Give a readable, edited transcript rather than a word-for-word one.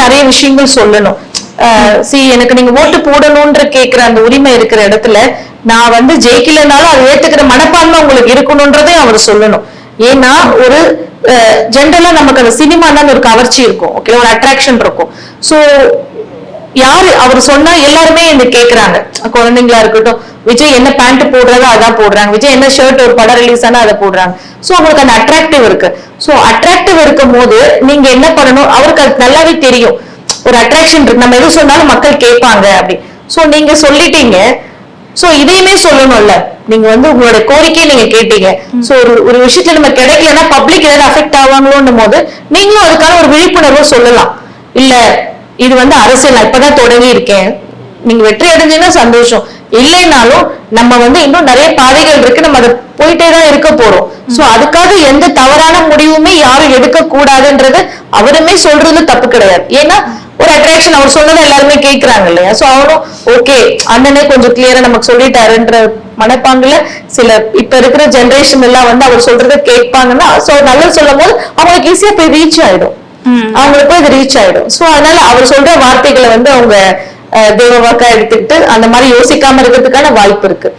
நிறைய விஷயங்கள் சொல்லணும். எனக்கு நீங்க ஓட்டு போடணும்ன்ற கேக்குற அந்த உரிமை இருக்கிற இடத்துல நான் வந்து ஜெயிக்கலனாலும் அதை ஏத்துக்கிற மனப்பான்மை உங்களுக்கு இருக்கணும்ன்றதே அவர் சொல்லணும். ஏன்னா ஒரு ஜென்ரலா நமக்கு அந்த சினிமான்னு ஒரு கவர்ச்சி இருக்கும், ஓகே, ஒரு அட்ராக்ஷன் இருக்கும். சோ யாரு அவர் சொன்னா எல்லாருமே இந்த கேக்குறாங்க. குழந்தைங்களா இருக்கட்டும், விஜய் என்ன பேண்ட் போடுறதோ அதான் போடுறாங்க, விஜய் என்ன ஷர்ட் ஒரு படம் ரிலீஸ் ஆனா அதை போடுறாங்க. சோ அவங்களுக்கு அந்த அட்ராக்டிவ் இருக்கு. சோ அட்ராக்டிவ் இருக்கும் போது நீங்க என்ன பண்ணணும், அவருக்கு அது நல்லாவே தெரியும் ஒரு அட்ராக்ஷன் இருக்கு, நம்ம எது சொன்னாலும் மக்கள் கேட்பாங்க அப்படி. சோ நீங்க சொல்லிட்டீங்க, சோ இதையுமே சொல்லணும்ல. நீங்க வந்து உங்களோட கோரிக்கையை நீங்க கேட்டீங்க. சோ ஒரு விஷயத்துல நம்ம கிடைக்கலன்னா பப்ளிக் ஏதாவது அஃபெக்ட் ஆவாங்களோன்னும் போது நீங்களும் அதுக்கான ஒரு விழிப்புணர்வு சொல்லலாம். இல்ல இது வந்து அரசியல், நான் இப்பதான் தொடங்கி இருக்கேன், நீங்க வெற்றி அடைஞ்சீங்கன்னா சந்தோஷம், இல்லைனாலும் நம்ம வந்து இன்னும் நிறைய பாதைகள் இருக்கு, நம்ம அதை போயிட்டே தான் இருக்க போறோம். சோ அதுக்காக எந்த தவறான முடிவுமே யாரும் எடுக்க கூடாதுன்றது அவருமே சொல்றது தப்பு கிடையாது. ஏன்னா ஒரு அட்ராக்ஷன், அவர் சொன்னதை எல்லாருமே கேட்கிறாங்க இல்லையா. சோ அவரும் ஓகே அண்ணனே கொஞ்சம் கிளியரா நமக்கு சொல்லிட்டாருன்ற மனப்பாங்குல சில இப்ப இருக்கிற ஜெனரேஷன் எல்லாம் வந்து அவர் சொல்றதை கேட்பாங்கன்னா, சோ நல்லது சொல்லும் போது அவங்களுக்கு ஈஸியா போய் ரீச் ஆயிடும், அவங்களுக்கு போய் அது ரீச் ஆயிடும். சோ அதனால அவர் சொல்ற வார்த்தைகளை வந்து அவங்க தேவ வாக்கா எடுத்துக்கிட்டு அந்த மாதிரி யோசிக்காம இருக்கிறதுக்கான வாய்ப்பு இருக்கு.